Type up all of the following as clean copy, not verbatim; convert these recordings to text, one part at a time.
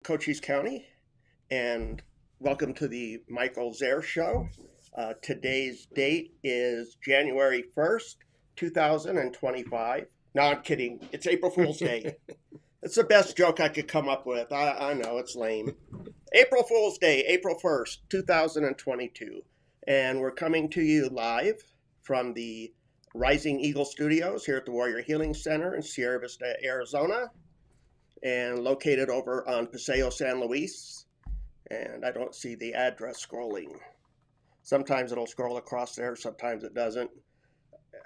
Cochise County, and welcome to the Michael Zehr Show. Today's date is January 1st, 2025. No, I'm kidding. It's April Fool's Day. It's the best joke I could come up with. I know it's lame. April Fool's Day, April 1st, 2022. And we're coming to you live from the Rising Eagle Studios here at the Warrior Healing Center in Sierra Vista, Arizona, and located over on Paseo San Luis. And I don't see the address scrolling. Sometimes it'll scroll across there, sometimes it doesn't.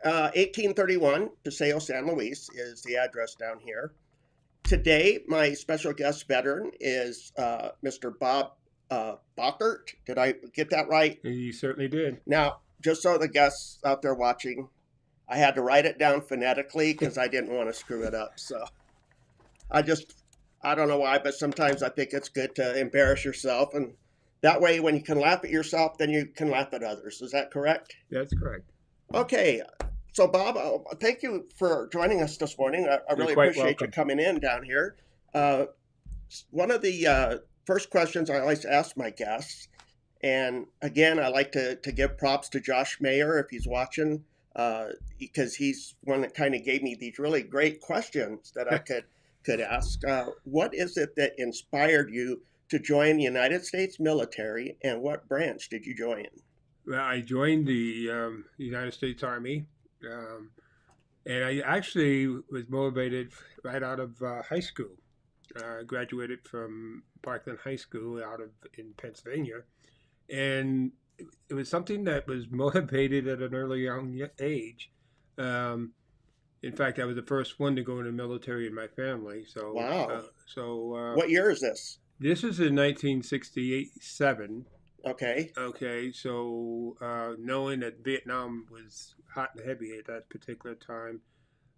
1831 Paseo San Luis is the address down here. Today, my special guest veteran is Mr. Bob Bockert. Did I get that right? You certainly did. Now, just so the guests out there watching, I had to write it down phonetically because I didn't want to screw it up. So I don't know why, but sometimes I think it's good to embarrass yourself. And that way, when you can laugh at yourself, then you can laugh at others. Is that correct? That's correct. Okay. So, Bob, thank you for joining us this morning. I really appreciate you coming in down here. One of the first questions I always ask my guests, and again, I like to give props to Josh Mayer if he's watching, because he's one that kind of gave me these really great questions that I could ask. What is it that inspired you to join the United States military, and what branch did you join? Well, I joined the United States Army. And I actually was motivated right out of high school. I graduated from Parkland High School in Pennsylvania, and it was something that was motivated at an early young age. In fact, I was the first one to go in the military in my family. So wow. What year is this? This is in 1967. Okay. So knowing that Vietnam was hot and heavy at that particular time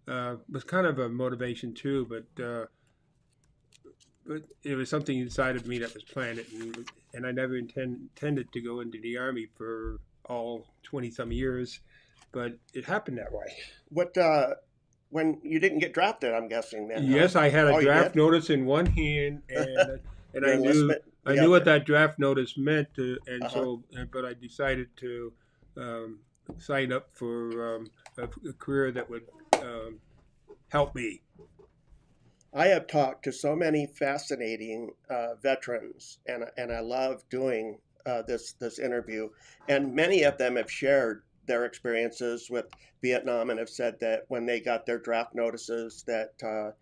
was kind of a motivation too, but it was something inside of me that was planted, and I never intended to go into the Army for all 20-some years, but it happened that way. When you didn't get drafted, I'm guessing then. Yes, I had a draft notice in one hand, and I knew what that draft notice meant, but I decided to sign up for a career that would help me. I have talked to so many fascinating veterans, and I love doing this interview. And many of them have shared their experiences with Vietnam and have said that when they got their draft notices that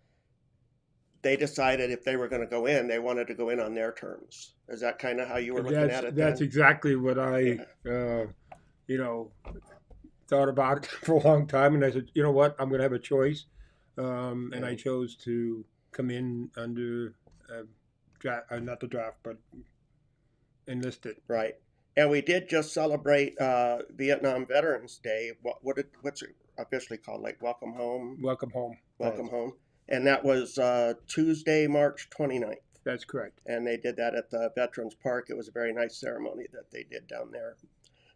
they decided if they were going to go in, they wanted to go in on their terms. Is that kind of how you were looking at it? That's exactly what I, thought about it for a long time. And I said, you know what, I'm going to have a choice. And I chose to come in under not the draft, but enlisted. Right. And we did just celebrate Vietnam Veterans Day. What's it officially called? Like Welcome Home? Welcome Home. Welcome Home. And that was Tuesday, March 29th. That's correct. And they did that at the Veterans Park. It was a very nice ceremony that they did down there.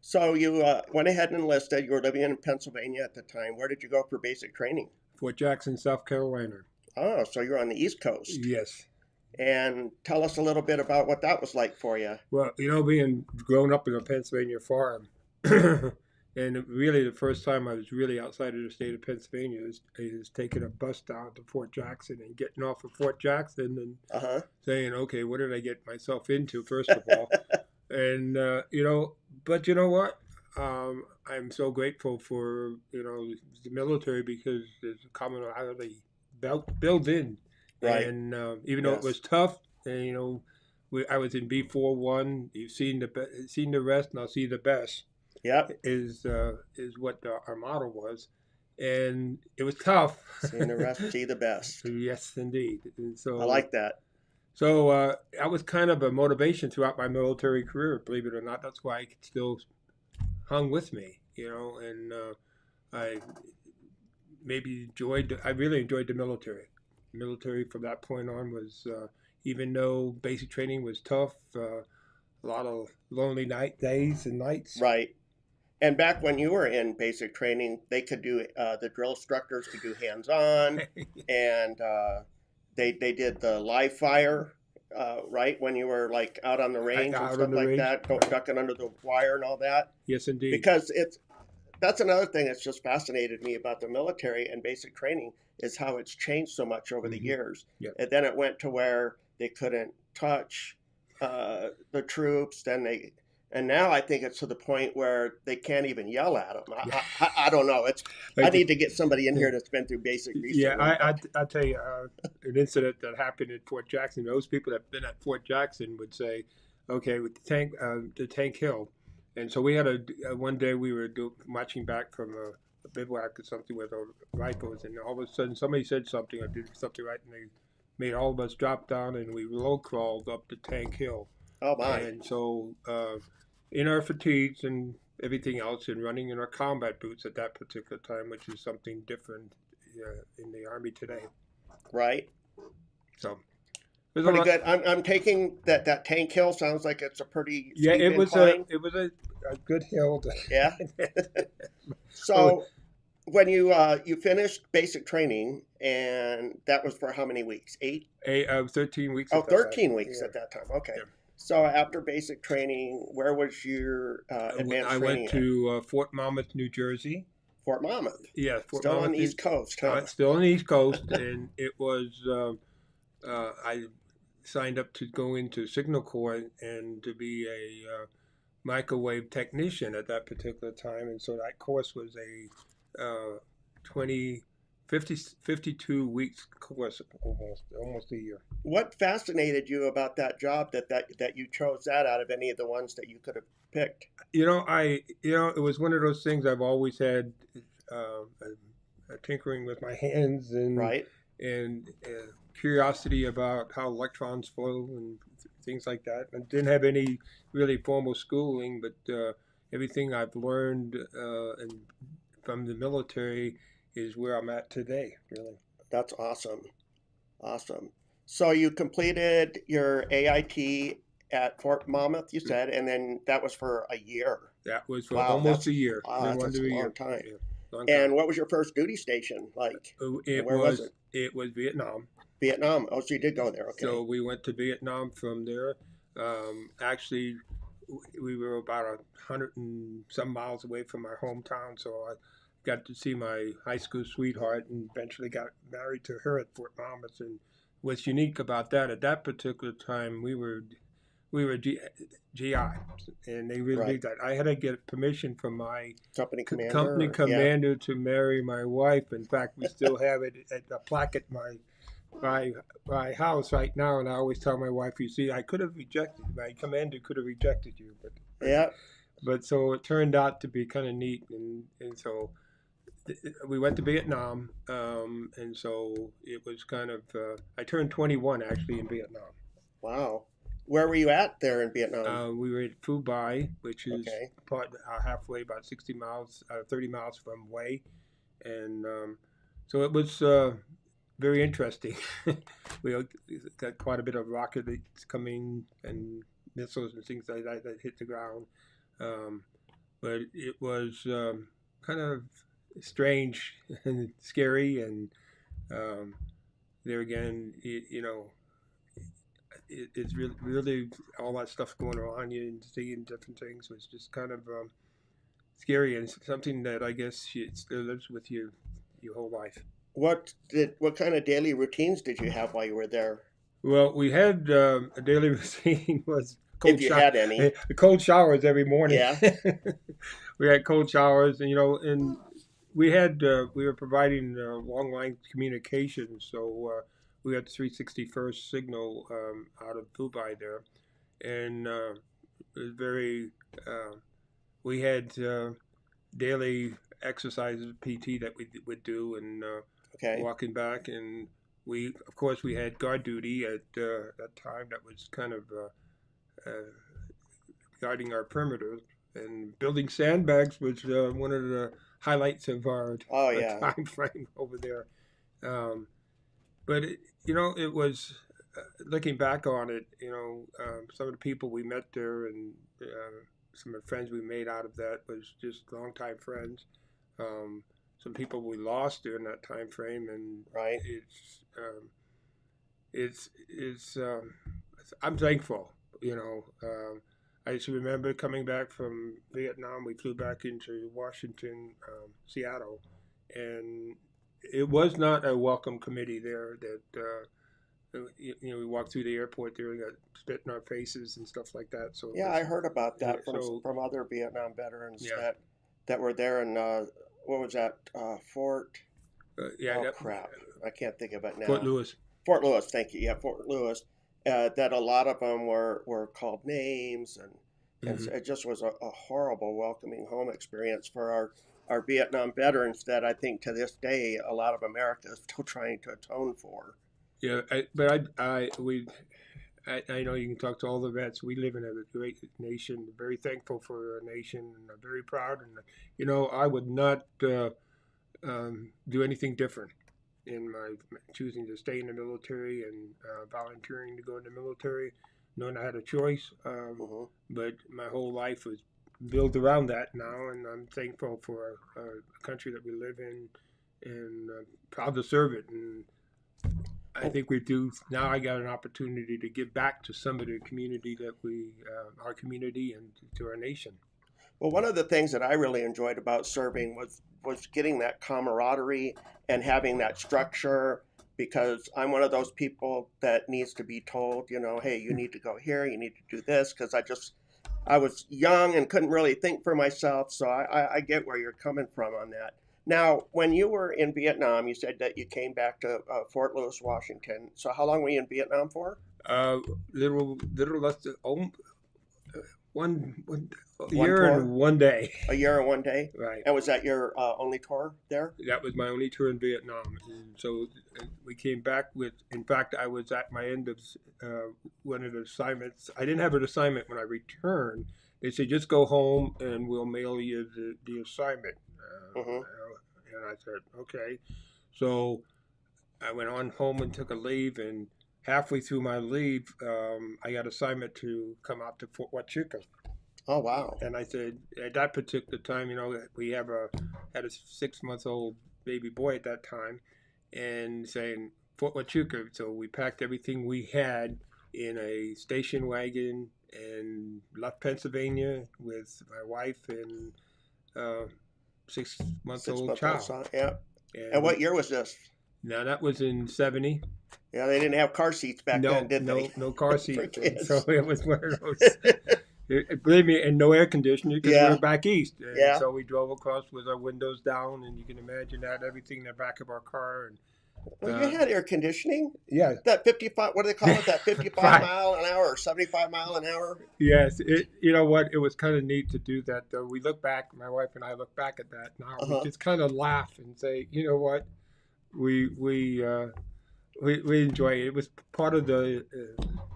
So you went ahead and enlisted. You were living in Pennsylvania at the time. Where did you go for basic training? Fort Jackson, South Carolina. Oh, so you're on the East Coast. Yes. And tell us a little bit about what that was like for you. Well, being grown up in a Pennsylvania farm, and really the first time I was really outside of the state of Pennsylvania is taking a bus down to Fort Jackson and getting off of Fort Jackson and saying, okay, what did I get myself into, first of all? And, but you know what? I'm so grateful for, the military because there's a commonality built in. Right. And even though it was tough, and, I was in B41. You've seen the rest, and I'll see the best. Yep. Is what our motto was, and it was tough. Seeing the rest, see the best. Yes, indeed. And so I like that. So that was kind of a motivation throughout my military career. Believe it or not, that's why it still hung with me. And I really enjoyed the military. Military from that point on was, even though basic training was tough, a lot of lonely days and nights. Right. And back when you were in basic training, they could do, the drill instructors could do hands-on, and they did the live fire, right? When you were like out on the range and Out on stuff the like range. that, ducking under the wire and all that. Yes, indeed. Because that's another thing that's just fascinated me about the military and basic training is how it's changed so much over the Hmm. years. Yeah. And then it went to where they couldn't touch the troops. And now I think it's to the point where they can't even yell at them. Yeah. I don't know. I Okay. need to get somebody in here that's been through basic Yeah, recently. I tell you, an incident that happened at Fort Jackson. Those people that have been at Fort Jackson would say, "Okay, with the tank hill," and so we had one day we were marching back from a bivouac or something with our rifles, and all of a sudden somebody said something or did something right, and they made all of us drop down, and we low crawled up the tank hill, Oh my! and so in our fatigues and everything else, and running in our combat boots at that particular time, which is something different in the Army today. Right. So there's a Pretty lot. good. I'm taking that tank hill. Sounds like it's a pretty Yeah, steep incline. it was a good hill. Yeah. Oh, So when you finished basic training, and that was for how many weeks? 8? 13 weeks Oh, at that time. 13 weeks Yeah. at that time. Okay. Yeah. So after basic training, where was your advanced I training went at? to Fort Monmouth, New Jersey. Fort Monmouth. Yeah, Fort Still on Monmouth, the East Coast, huh? still on the East Coast, and it was I signed up to go into Signal Corps and to be a microwave technician at that particular time, and so that course was a 20, 52 weeks course, almost a year. What fascinated you about that job that you chose that out of any of the ones that you could have picked? It was one of those things I've always had tinkering with my hands Right. and curiosity about how electrons flow and things like that. I didn't have any really formal schooling, but everything I've learned and from the military is where I'm at today. Really, That's awesome. Awesome. So you completed your AIT at Fort Monmouth, you said, and then that was for a year. that was for Wow, almost a year. wow, that's Under a a long year. time. Yeah, long time. And what was your first duty station like? It Where was it? it was Vietnam. Vietnam. Oh, so you did go there. Okay. So we went to Vietnam from there. Actually, we were about 100 and some miles away from my hometown, so I got to see my high school sweetheart and eventually got married to her at Fort Monmouth. And what's unique about that, at that particular time, we were GI, and they really Right. believed that. I had to get permission from my Company commander. company Yeah. commander to marry my wife. In fact, we still have it at a plaque at my house right now, and I always tell my wife, "You see, I could have rejected my commander could have rejected you, Yeah. but so it turned out to be kind of neat, and so we went to Vietnam, and so it was kind of I turned 21 actually in Vietnam. Wow. Where were you at there in Vietnam? We were at Phu Bai, which is Okay. halfway, about 60 miles, 30 miles from Hue, and so it was very interesting. We got quite a bit of rockets coming and missiles and things like that that hit the ground, but it was kind of strange and scary, and there again, it's really all that stuff going on you and seeing different things was just kind of scary, and something that I guess it still lives with you your whole life. What kind of daily routines did you have while you were there? Well, we had a daily routine was If you had any. cold showers every morning. Yeah. We had cold showers, and we were providing long line communications, so we had the 361st signal out of Dubai there, and it was very. We had daily exercises, PT that we would do, and Okay. walking back, and of course we had guard duty at that time. That was kind of guarding our perimeters, and building sandbags was one of the highlights of our Oh yeah. time frame over there. But it was looking back on it. Some of the people we met there and some of the friends we made out of that was just longtime friends. Some people we lost during that time frame, and Right. it's I'm thankful. You know, I just remember coming back from Vietnam. We flew back into Washington, Seattle, and it was not a welcome committee there. That we walked through the airport there and got spit in our faces and stuff like that. So it Yeah, was I heard about that so from other Vietnam veterans yeah, that were there in what was that Fort? yeah. Oh crap, I can't think of it Fort now. Lewis. Fort Lewis, thank you. Yeah, Fort Lewis. That a lot of them were called names, and Hmm. it just was a horrible welcoming home experience for our Vietnam veterans that I think to this day a lot of America is still trying to atone for. Yeah, but I know you can talk to all the vets. We live in a great nation, very thankful for our nation, and I'm very proud. And I would not do anything different in my choosing to stay in the military and volunteering to go in the military, knowing I had a choice. Hmm. But my whole life was built around that now, and I'm thankful for a country that we live in, and proud to serve it. And I Well, think we do now. I got an opportunity to give back to some of the community that our community, and to our nation. well, one of the things that I really enjoyed about serving was getting that camaraderie and having that structure because I'm one of those people that needs to be told, hey, you need to go here, you need to do this because I was young and couldn't really think for myself, so I get where you're coming from on that. Now, when you were in Vietnam, you said that you came back to Fort Lewis, Washington. So how long were you in Vietnam for? Uh, little less than one a One year and tour, 1 day. a year and 1 day, Right. and was that your only tour there? That was my only tour in Vietnam, and so we came back with. In fact, I was at my end of one of the assignments. I didn't have an assignment when I returned. They said just go home and we'll mail you the assignment. Hmm. And I said okay. So I went on home and took a leave, and halfway through my leave, I got assignment to come out to Fort Huachuca. Oh wow! And I said at that particular time, we had a 6 month old baby boy at that time, and saying Fort Huachuca. So we packed everything we had in a station wagon and left Pennsylvania with my wife and uh, 6 month Six old month old child. son, yeah. And And what we year was this? now that was in '70. Yeah, they didn't have car seats back then, No, did they? no car For seats, and so kids. it was one of those. Believe me, and no air conditioning because we were Yeah, back east, and yeah. so we drove across with our windows down, and you can imagine that everything in the back of our car, Well, and you had air conditioning. yeah, That 55, what do they call it? That 55 right, mile an hour or 75 mile an hour? yes, you know what? It was kind of neat to do that. Though we look back, my wife and I look back at that now. We Uh-huh. just kind of laugh and say, you know what? We we uh, we enjoy it. It was part of the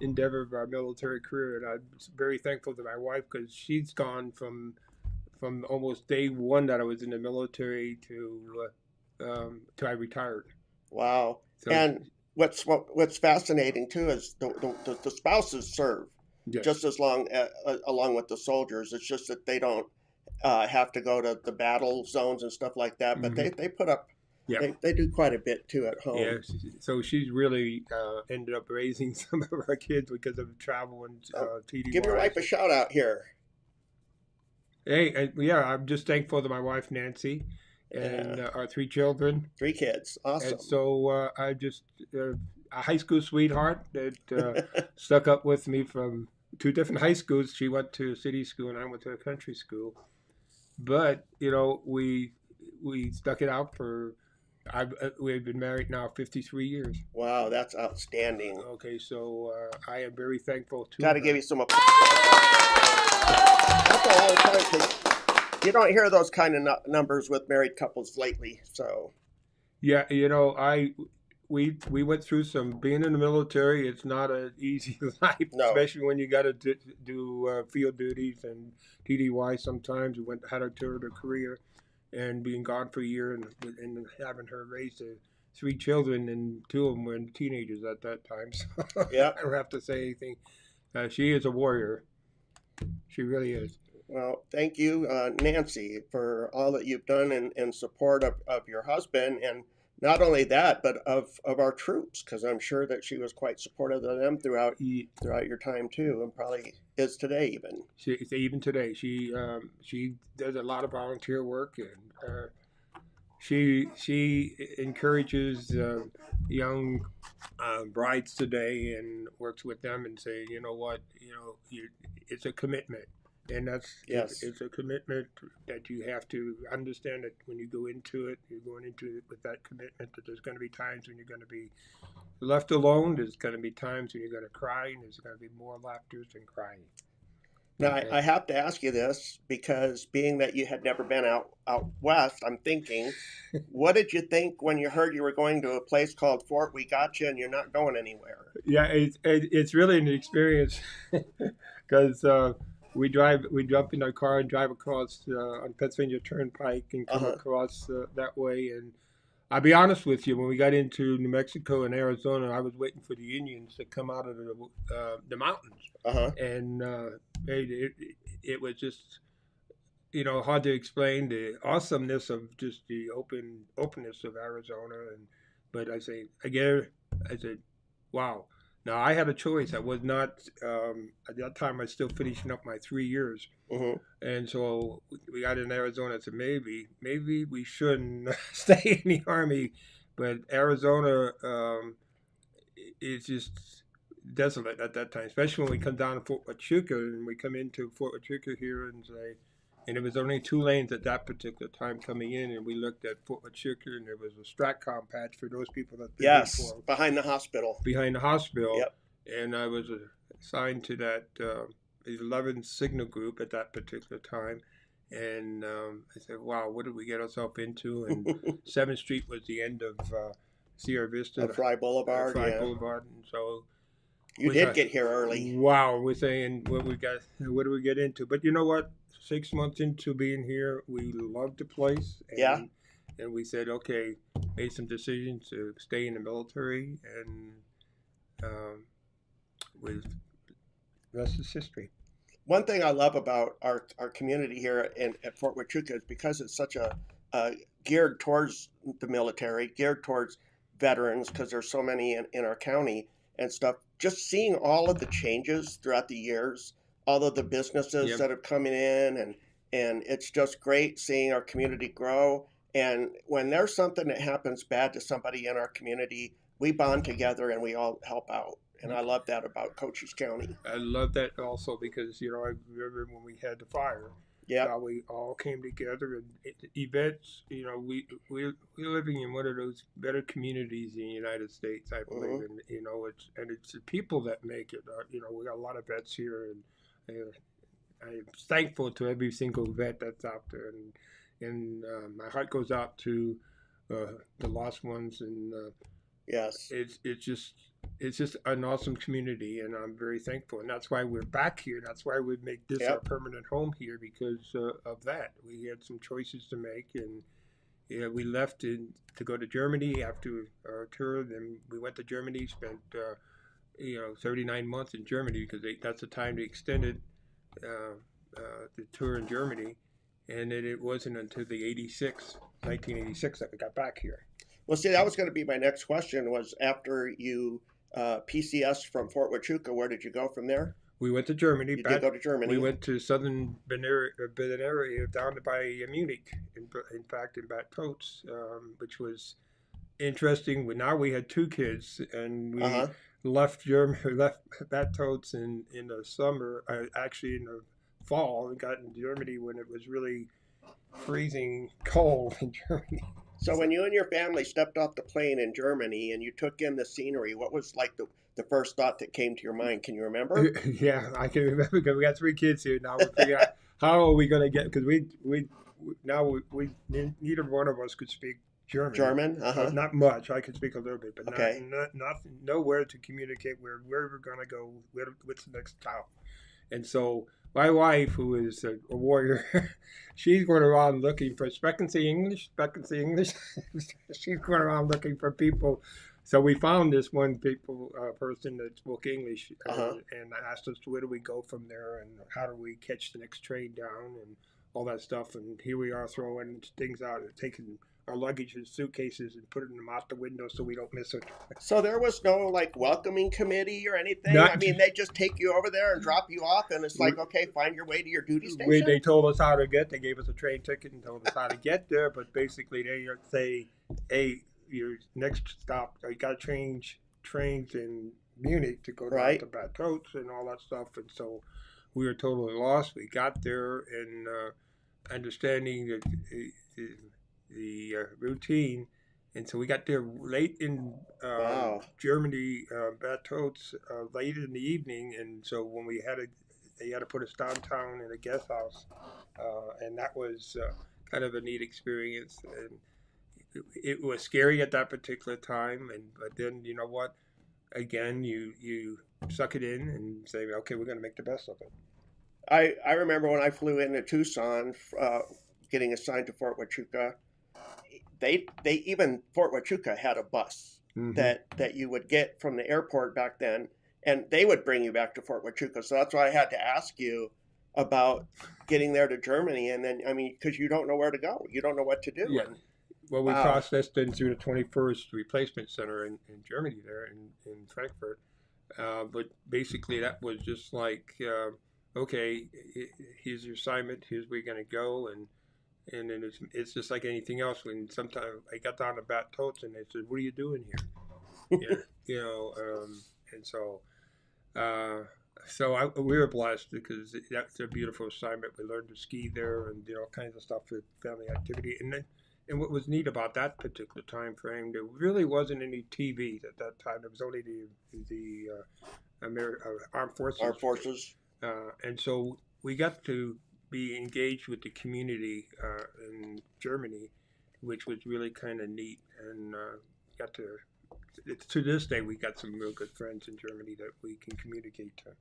endeavor of our military career, and I'm very thankful to my wife because she's gone from almost day one that I was in the military to I retired. Wow. So And what's fascinating too is the spouses serve yes, just as long along with the soldiers. It's just that they don't have to go to the battle zones and stuff like that, but hmm they put up yeah, they do quite a bit too at yeah. home. So she's really ended up raising some of our kids because of travel and So give your wife TDYs. a shout out here. Hey, yeah, I'm just thankful to my wife Nancy Yeah, and our 3 children. 3 kids, And awesome. so I just a high school sweetheart that stuck up with me from two different high schools. She went to a city school and I went to a country school. But we stuck it out for. We've been married now 53 years. Wow, that's outstanding. Okay, so I am very thankful to Got to give her. you some That's a long time 'cause you don't hear those kind of numbers with married couples lately. So Yeah, we went through some being in the military. It's not an easy life, no, especially when you got to do field duties and TDY. Sometimes we had a tour to Korea, and being gone for a year and having her raise 3 children, and 2 of them were teenagers at that time. So yeah. I don't have to say anything. She is a warrior. She really is. Well, thank you, Nancy, for all that you've done in support of your husband and Not only that, but of our troops, because I'm sure that she was quite supportive of them throughout your time too, and probably is today even. Even today, she does a lot of volunteer work, and she encourages young brides today and works with them and say, you know what, it's a commitment, and Yes. it's a commitment that you have to understand that when you go into it, you're going into it with that commitment that there's going to be times when you're going to be left alone. There's going to be times when you're going to cry, and there's going to be more laughter than crying. Now, Okay. I have to ask you this because being that you had never been out west, I'm thinking, what did you think when you heard you were going to a place called Fort We Gotcha and you're not going anywhere? Yeah, it's really an experience because we jump in our car and drive across on Pennsylvania Turnpike and Uh come huh. across that way. And I'll be honest with you, when we got into New Mexico and Arizona, I was waiting for the Indians to come out of the mountains, Uh huh. and it was just hard to explain the awesomeness of just the openness of Arizona. And but I said, wow. Now I had a choice. I was not at that time. I was still finishing up my 3 years, Hmm. and so we got in Arizona. I said maybe we shouldn't stay in the army, but Arizona is just desolate at that time, especially when we come down to Fort Huachuca and we come into Fort Huachuca here and say, and it was only 2 lanes at that particular time coming in, and we looked at Fort Huachuca and there was a STRATCOM patch for those people that been Yes, before behind the hospital. behind the hospital, Yep. and I was assigned to that 11 signal group at that particular time. And I said, "Wow, what did we get ourselves into?" And 7th Street was the end of Sierra Vista, Fry Boulevard. Fry Yeah, Boulevard, and so you we did thought, get here early. "Wow, we're saying what do we get into?" But you know what? 6 months into being here, we loved the place, Yeah. and we said, "Okay," made some decisions to stay in the military, and um, with the rest is history. One thing I love about our community here at Fort Huachuca is because it's such a geared towards the military, geared towards veterans, because there's so many in our county and stuff. Just seeing all of the changes throughout the years, all of the businesses Yep. that have come in, and it's just great seeing our community grow. And when there's something that happens bad to somebody in our community, we bond together and we all help out. And I love that about Cochise County. I love that also because I remember when we had the fire, Yep. how we all came together and events. We're living in one of those better communities in the United States, I believe, Hmm. and it's the people that make it. We got a lot of vets here, and I'm thankful to every single vet that's out there, and my heart goes out to the lost ones, and Yes. it's just an awesome community, and I'm very thankful, and that's why we're back here. That's why we make this our Yep. permanent home here because of that. We had some choices to make, and we left to go to Germany after our tour. Then we went to Germany, spent 39 months in Germany because that's the time they extended uh, the tour in Germany, and then it wasn't until the 1986 that we got back here. Well, see, that was going to be my next question. Was after you PCS from Fort Huachuca, where did you go from there? We went to Germany. You did go to We Germany. went to southern Bavaria down by Munich. In fact, in Bad Tölz, which was interesting. Now we had 2 kids, and Uh we huh. left Germany, left Bad Tölz in the summer. Actually, in the fall, and got in Germany when it was really freezing cold in Germany. So when you and your family stepped off the plane in Germany and you took in the scenery, what was like the first thought that came to your mind? Can you remember? Yeah, I can remember because we got 3 kids here now. We figure out how are we going to get because we now we neither one of us could speak German. German. Uh huh. Not much. I could speak a little bit, but Okay. not nowhere to communicate where we're going to go. What's the next stop? And so my wife, who is a warrior, she's going around looking for expectancy English, expectancy English. She's going around looking for people. So we found this one person that spoke English Uh huh. and asked us where do we go from there and how do we catch the next train down and all that stuff. And here we are throwing things out. It's taken our luggage in suitcases and putting them out the window so we don't miss it. So there was no like welcoming committee or anything. I Not mean, they just take you over there and drop you off, and it's like, okay, find your way to your duty they station. told us how to get. They gave us a train ticket and told us how to get there. But basically, they say, "Hey, your next stop, you got to change trains in Munich to go down Right. to Bad Totes and all that stuff." And so we were totally lost. We got there and understanding the routine. And so we got there late in Wow. Germany, Bad Totes, late in the evening. And so when they had to put us downtown in a guest house. And that was kind of a neat experience. And it was scary at that particular time. But then, you know what? Again, you suck it in and say, okay, we're going to make the best of it. I remember when I flew into Tucson, getting assigned to Fort Huachuca. They even Fort Huachuca had a bus that you would get from the airport back then, and they would bring you back to Fort Huachuca. So that's why I had to ask you about getting there to Germany, and then I mean, because you don't know where to go, you don't know what to do. Yeah. And, well, we processed in through the 21st Replacement Center in Germany there in Frankfurt. But basically, that was just like, okay, here's your assignment. Here's where you're going to go, and then it's just like anything else. When sometimes I got down to Bad Totes and they said, "What are you doing here?" Yeah, you know, and so we were blessed because that's a beautiful assignment. We learned to ski there and did all kinds of stuff with family activity. And what was neat about that particular time frame, there really wasn't any TV at that time. There was only the armed forces. Armed forces. And so we got to be engaged with the community in Germany, which was really kind of neat. And got to this day, we got some real good friends in Germany that we can communicate to.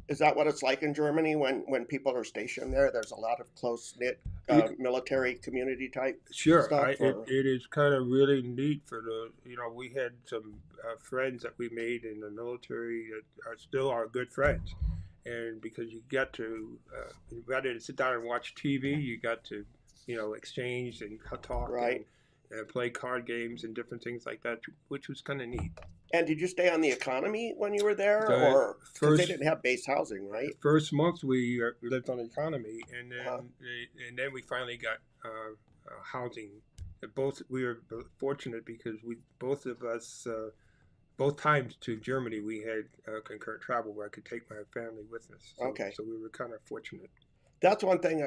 Is that what it's like in Germany when people are stationed there? There's a lot of close-knit military community type stuff? It is kind of really neat we had some friends that we made in the military that are still our good friends. And because you got to, rather than sit down and watch TV, you got to, exchange and talk and play card games and different things like that, which was kind of neat. And did you stay on the economy when you were there, or because they didn't have base housing, right? First month we lived on the economy, and then we finally got housing. We were fortunate because both of us. Both times to Germany, we had concurrent travel where I could take my family with us. So we were kind of fortunate. That's one thing.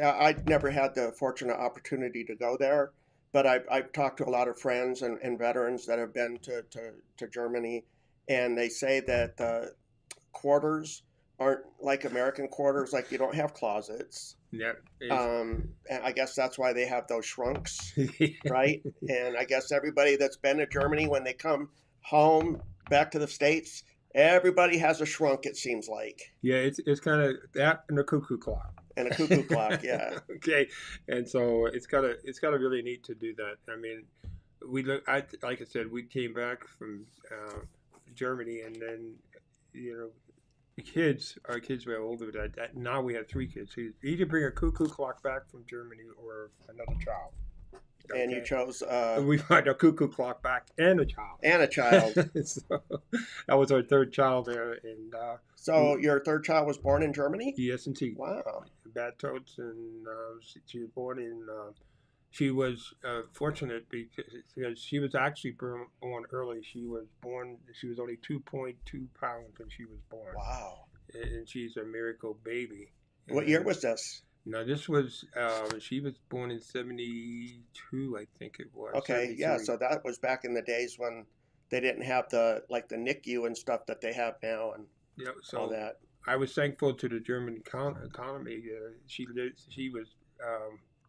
I never had the fortunate opportunity to go there, but I've talked to a lot of friends and veterans that have been to Germany, and they say that the quarters aren't like American quarters. Like you don't have closets. Yeah. And I guess that's why they have those shrunks, right? And I guess everybody that's been to Germany, when they come home back to the States, everybody has a shrunk, it seems like. Yeah, it's kind of that and a cuckoo clock. And a cuckoo clock, yeah. Okay, and so it's kind of really neat to do that. I mean, like I said, we came back from Germany, and then our kids were older. Now we have 3 kids. So you either bring a cuckoo clock back from Germany or another child. Okay. And you chose... we find a cuckoo clock back and a child. And a child. So that was our 3rd child there. And so your 3rd child was born in Germany? Yes, indeed. Wow. Bad Totes, and she was born in... she was fortunate because she was actually born early. She was only 2.2 pounds when she was born. Wow. And she's a miracle baby. What year was this? No, this was, she was born in 72, I think it was. Okay, 73. yeah, so that was back in the days when they didn't have the NICU and stuff that they have now and all that. I was thankful to the German economy.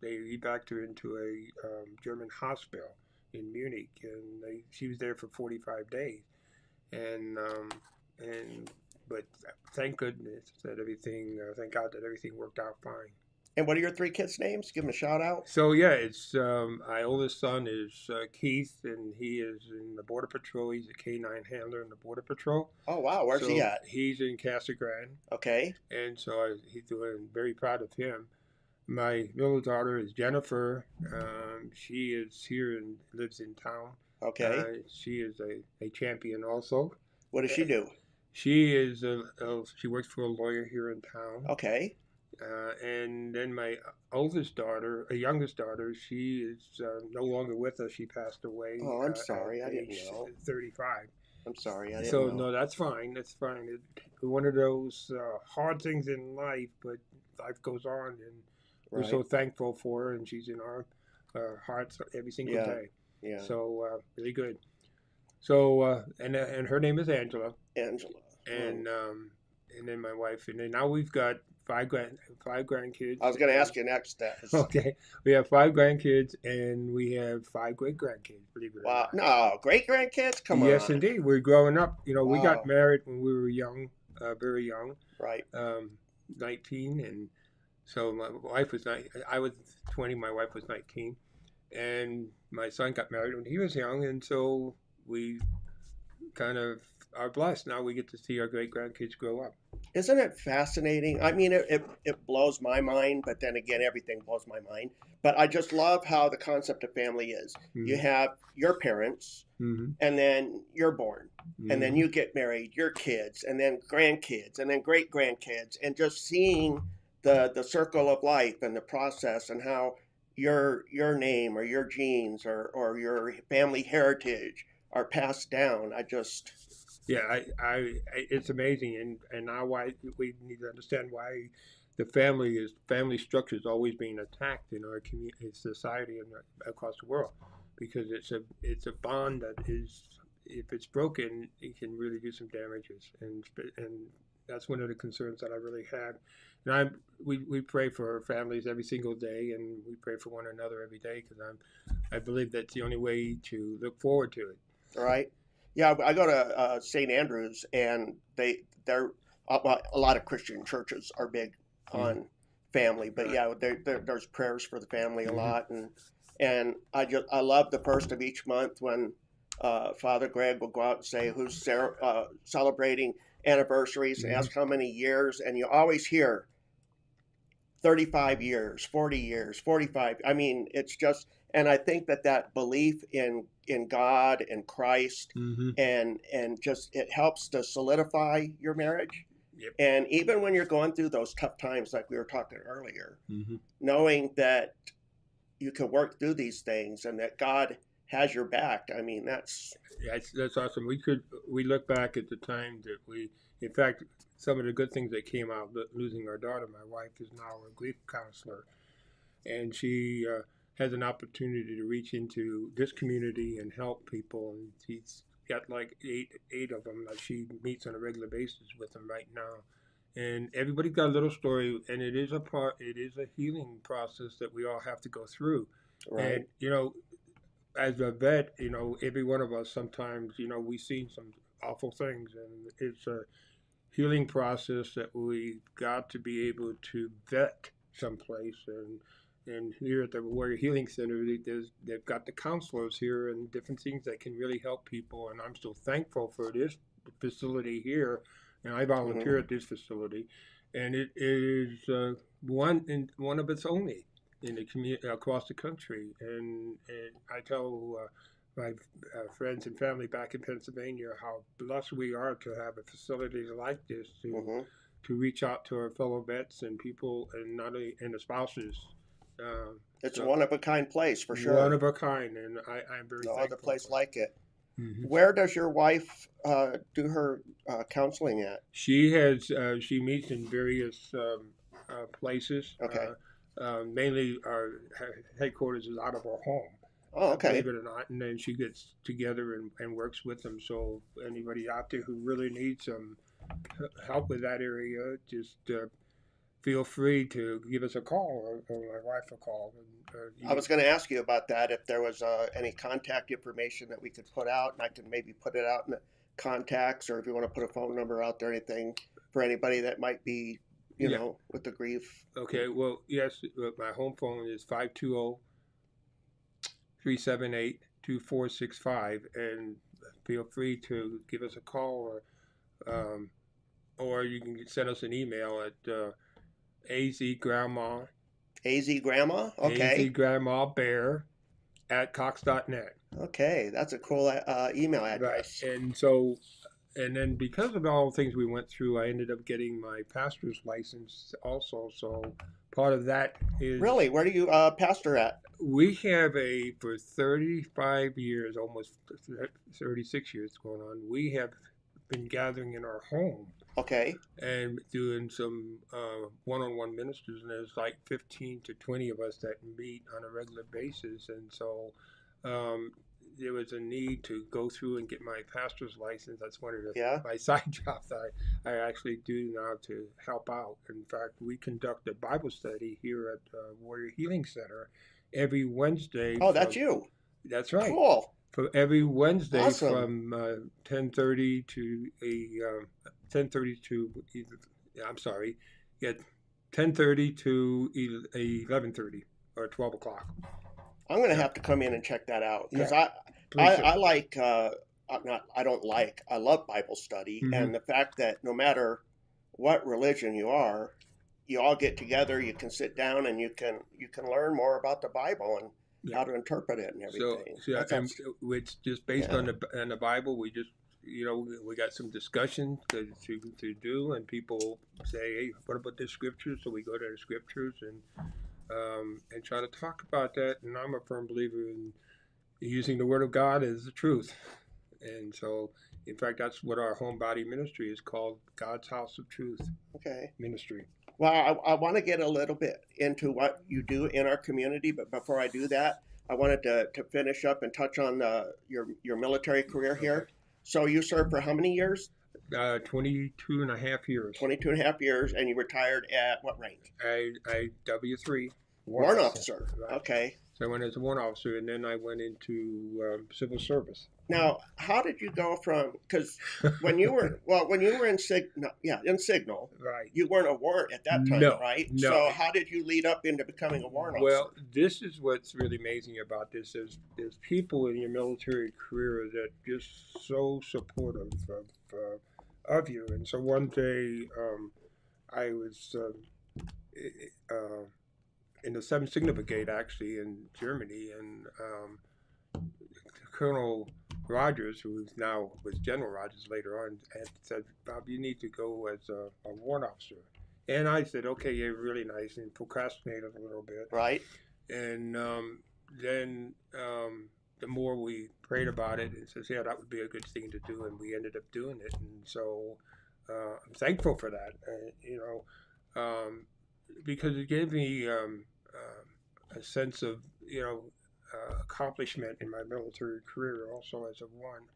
They evacuated her into a German hospital in Munich, and she was there for 45 days. But thank goodness that thank God that everything worked out fine. And what are your 3 kids' names? Give them a shout out. So yeah, it's my oldest son is Keith, and he is in the Border Patrol. He's a K-9 handler in the Border Patrol. Oh wow, where's he at? He's in Casa Grande. Okay. And so he's doing very proud of him. My little daughter is Jennifer. She is here and lives in town. Okay. She is a champion also. What does she do? She is she works for a lawyer here in town. Okay. And then my oldest daughter, youngest daughter, she is no longer with us. She passed away Oh, I'm at sorry. I didn't age know. 35. I'm sorry. I didn't So know. no, that's fine. That's fine. One of those hard things in life, but life goes on, and we're Right. so thankful for her, and she's in our hearts every single Yeah. day. Yeah. So really good. So and her name is Angela, Angela. Mm. and then my wife, and then now we've got five I grandkids. was going to ask you next. Okay, we have five grandkids, and we have five great grandkids. Believe it or Wow. not. No, great grandkids? Come Yes, on. indeed. We're growing up. We got Wow. married when we were young, very young, Right. 19, and so my wife was I was 20. My wife was 19, and my son got married when he was young, and so we kind of are blessed. Now we get to see our great grandkids grow up. Isn't it fascinating? I mean, it blows my mind, but then again, everything blows my mind. But I just love how the concept of family is. You Mm-hmm. have your parents, Mm-hmm. and then you're born, and then Mm-hmm. you get married, your kids, and then grandkids, and then great grandkids, and just seeing the circle of life and the process and how your name or your genes or your family heritage are passed down. Yeah, it's amazing, and now why we need to understand why the family structure is always being attacked in our community, society, and across the world, because it's a bond that is, if it's broken, it can really do some damages, and that's one of the concerns that I really had. And we pray for our families every single day, and we pray for one another every day, because I believe that's the only way to look forward to it. Right. Yeah, I go to St. Andrews, and they're a lot of Christian churches are big Mm-hmm. on family, but Right. yeah, there's prayers for the family a Mm-hmm. lot, and I love the first of each month when Father Greg will go out and say who's celebrating anniversaries and Mm-hmm. ask how many years, and you always hear 35 years, 40 years, 45. I mean, it's just, and I think that belief in God and Christ Mm-hmm. and just it helps to solidify your marriage. Yep. And even when you're going through those tough times like we were talking earlier, Mm-hmm. knowing that you can work through these things and that God has your back. I mean, Yeah, that's awesome. We look back at the time that in fact, some of the good things that came out losing our daughter. My wife is now a grief counselor, and she has an opportunity to reach into this community and help people. And she's got like eight of them that she meets on a regular basis with them right now. And everybody's got a little story, and it is a healing process that we all have to go through. right. And as a vet, every one of us sometimes, we've seen some awful things, and it's a healing process that we got to be able to vet someplace. And here at the Warrior Healing Center, they've got the counselors here and different things that can really help people. And I'm so thankful for this facility here. And I Hmm. volunteer at this facility, and it is one of its only in the community across the country. And I tell my friends and family back in Pennsylvania how blessed we are to have a facility like this Hmm. to reach out to our fellow vets and people, and not only and the spouses. Um, It's a so one of a kind place for one sure. of a kind, and I'm very No other thankful place for that. like it. Hmm. Where does your wife do her counseling at? She meets in various places. Okay. Mainly our headquarters is out of her home, Oh, believe okay. it or not, and then she gets together and works with them. So anybody out there who really needs some help with that area, just feel free to give us a call, or my wife a call. And, I was going to ask you about that if there was any contact information that we could put out, and I could maybe put it out in the contacts, or if you want to put a phone number out there, anything for anybody that might be, yeah. with the grief. Okay. Well, yes. My home phone is 520-378-2465, and feel free to give us a call, or you can send us an email at azgrandma AZ Grandma? Okay. azgrandmabear@cox.net. Okay, that's a cool email Right. address. And then because of all the things we went through, I ended up getting my pastor's license also. So part of that is Really? Where do you pastor at? we have for 35 years, almost 36 years going on, we have been gathering in our home Okay. and doing some one-on-one ministers, and there's like 15 to 20 of us that meet on a regular basis. And so there was a need to go through and get my pastor's license. That's one of my side jobs I actually do now to help out. In fact, we conduct a Bible study here at Warrior Healing Center every Wednesday. Oh, that's you. That's right. Cool. For every Wednesday Awesome. from 10:30 to 10:30 to I'm sorry, yeah, 10:30 to 11:30 or 12 o'clock. I'm gonna have to come in and check that out because Yeah. I like not I don't like I love Bible study and the fact that no matter what religion you are, you all get together, you can sit down and you can learn more about the Bible and how to interpret it and everything. It's just based on the Bible. We just we got some discussion to do, and people say, hey, what about the scriptures? So we go to the scriptures and try to talk about that. And I'm a firm believer in using the Word of God as the truth. And so, in fact, that's what our homebody ministry is called, God's House of Truth Ministry. Well, I want to get a little bit into what you do in our community, but before I do that, I wanted to finish up and touch on your military career here. So you served for how many years? 22 and a half years. 22 and a half years, and you retired at what rank? I W3. Warrant officer. Right. Okay. So I went as a warrant officer, and then I went into civil service. Now, how did you go from? Because when you were in Signal, right? You weren't a warrant at that time, right? No. So how did you lead up into becoming a warrant officer? Well, this is what's really amazing about this is there's people in your military career that are just so supportive of you. And so one day, I was in the 7th Signal Brigade, actually, in Germany, and Colonel Rogers, who was General Rogers later on, had said, Bob, you need to go as a warrant officer. And I said, okay, yeah, really nice, and procrastinated a little bit. Right. And then the more we prayed about it, it says, yeah, that would be a good thing to do, and we ended up doing it. And so I'm thankful for that, because it gave me a sense of, accomplishment in my military career also as a warrant.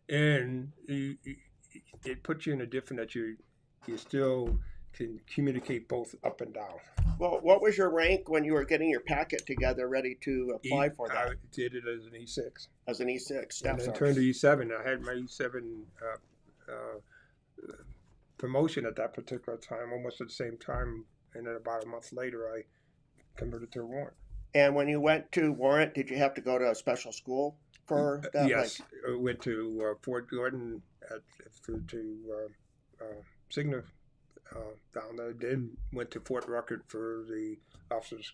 And it puts you in a different that you still can communicate both up and down. Well, what was your rank when you were getting your packet together ready to apply for that? I did it as an E6. As an E6, staff sergeant. And I turned to E7. I had my E7 promotion at that particular time, almost at the same time. And then about a month later, I converted to a warrant. And when you went to warrant, did you have to go to a special school for that? Yes, I went to Fort Gordon to Signal down there. Then went to Fort Rucker for the officers.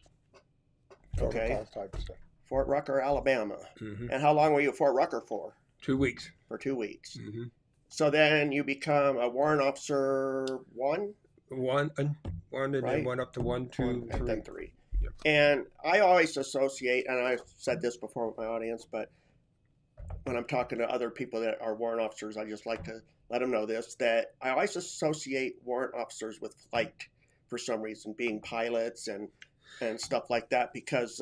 Okay. Type of stuff. Fort Rucker, Alabama. Mm-hmm. And how long were you at Fort Rucker for? 2 weeks. For 2 weeks. Mm-hmm. So then you become a warrant officer one? One, and right? then went up to 1, 2, 3. And then 3. Yep. And I always associate, and I've said this before with my audience, but when I'm talking to other people that are warrant officers, I just like to let them know this, that I always associate warrant officers with flight for some reason, being pilots and stuff like that, because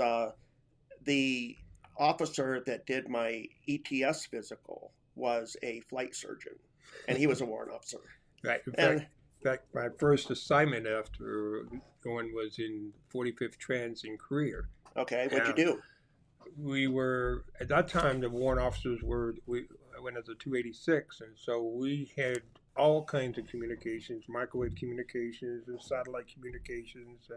the officer that did my ETS physical was a flight surgeon, and he was a warrant officer. Right. In fact, my first assignment after going was in 45th Trans in Korea. Okay, what'd you do? We were, at that time, the warrant officers I went as a 286, and so we had all kinds of communications, microwave communications and satellite communications,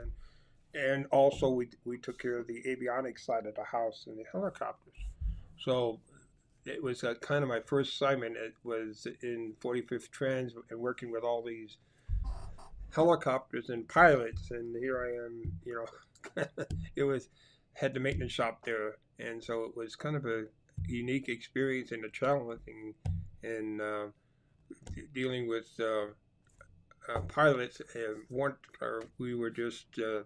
and also we took care of the avionics side of the house and the helicopters. So it was kind of my first assignment. It was in 45th Trans and working with all these helicopters and pilots, and here I am, it was had the maintenance shop there, and so it was kind of a unique experience and a challenging and dealing with pilots and weren't or we were just you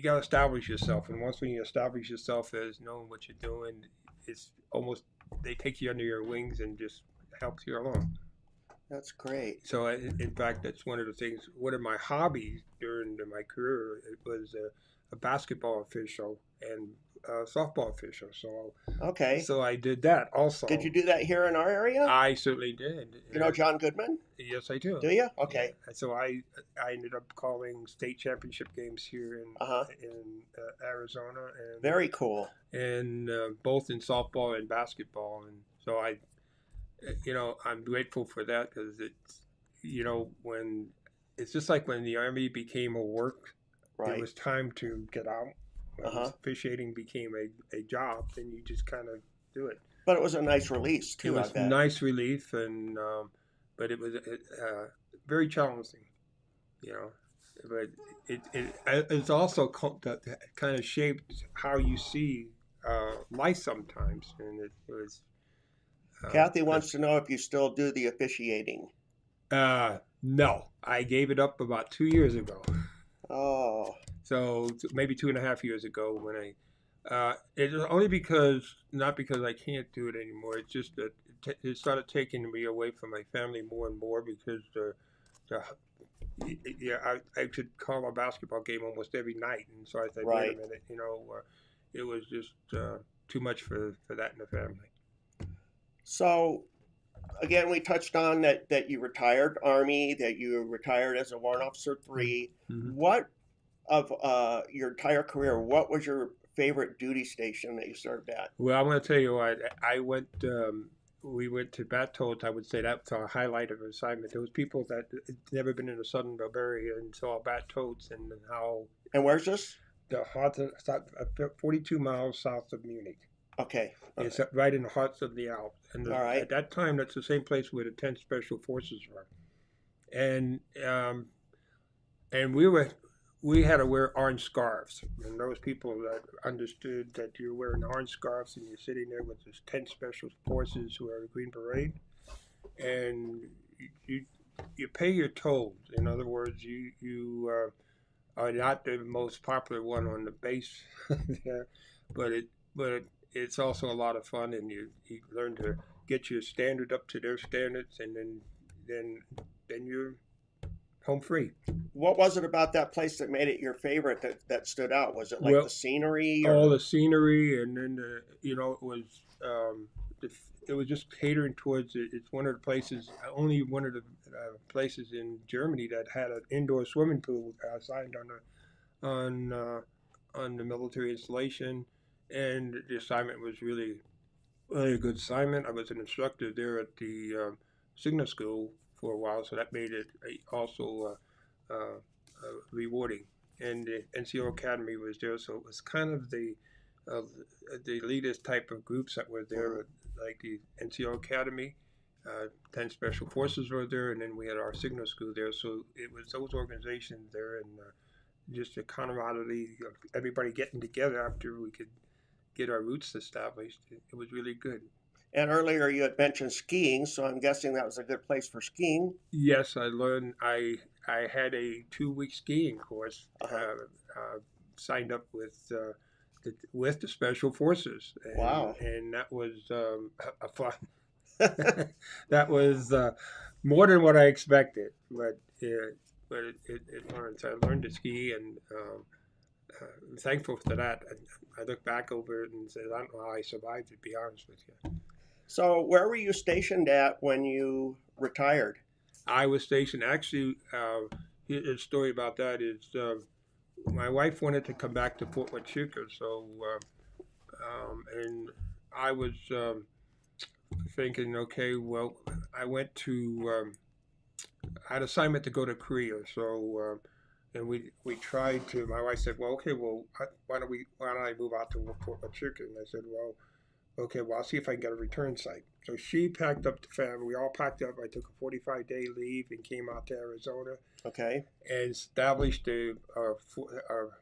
got to establish yourself, and once when you establish yourself as knowing what you're doing, it's almost they take you under your wings and just helps you along. That's great. So in fact, that's one of the things. One of my hobbies during my career it was a basketball official and a softball official. Okay. So I did that also. Did you do that here in our area? I certainly did. You know John Goodman? Yes, I do. Do you? Okay. Yeah. So I ended up calling state championship games here in Arizona. And very cool. And both in softball and basketball, and so I'm grateful for that because it's when it's just like when the Army became a work, right. It was time to get out. Officiating became a job, then you just kind of do it. But it was a nice release too. It was nice relief, and but it was very challenging, But it's also kind of shaped how you see life sometimes, and it was. Kathy wants to know if you still do the officiating. No, I gave it up about 2 years ago. Oh. So maybe 2.5 years ago when it's only not because I can't do it anymore. It's just that it started taking me away from my family more and more because I could call a basketball game almost every night, and so I said, right. Wait a minute, it was just too much for that in the family. So, again, we touched on that you retired Army, that you retired as a Warrant Officer 3. Mm-hmm. What of your entire career, what was your favorite duty station that you served at? Well, I'm going to tell you what, I went, we went to Battoads. I would say that's our highlight of assignment. There was people that had never been in the Southern Bavaria and saw Battoads and how... And where's this? The heart of, 42 miles south of Munich. Okay. It's right in the heart of the Alps. And all right. At that time, that's the same place where the 10th Special Forces were. And we had to wear orange scarves. And those people that understood that you're wearing orange scarves and you're sitting there with the 10th Special Forces who are a Green Beret, and you pay your tolls. In other words, you are not the most popular one on the base there, but it's also a lot of fun, and you learn to get your standard up to their standards, and then you're home free. What was it about that place that made it your favorite that stood out? Was it like the scenery? All the scenery, and then it was just catering towards it. It's one of the places, only one of the places in Germany that had an indoor swimming pool assigned on the military installation, and the assignment was really a good assignment. I was an instructor there at the Signal School for a while, so that made it also rewarding. And the NCO Academy was there, so it was kind of the elitist type of groups that were there, like the NCO Academy, 10 Special Forces were there, and then we had our Signal School there. So it was those organizations there, and just the camaraderie of everybody getting together after we could get our roots established. It was really good. And earlier you had mentioned skiing, so I'm guessing that was a good place for skiing. Yes, I learned. I had a 2-week skiing course. Signed up with the Special Forces. And, wow! And that was a fun. That was more than what I expected, but it learned. So I learned to ski, and I'm thankful for that. I look back over it and said, I don't know how I survived, to be honest with you. So where were you stationed at when you retired? I was stationed, actually, a story about that is my wife wanted to come back to Fort Huachuca, so, and I was thinking, okay, well, I went to, I had assignment to go to Korea, so, and we tried to, my wife said, well, okay, well, why don't I move out to Fort Huachuca? And I said, well, okay, well, I'll see if I can get a return site. So she packed up the family. We all packed up. I took a 45-day leave and came out to Arizona Okay. and established our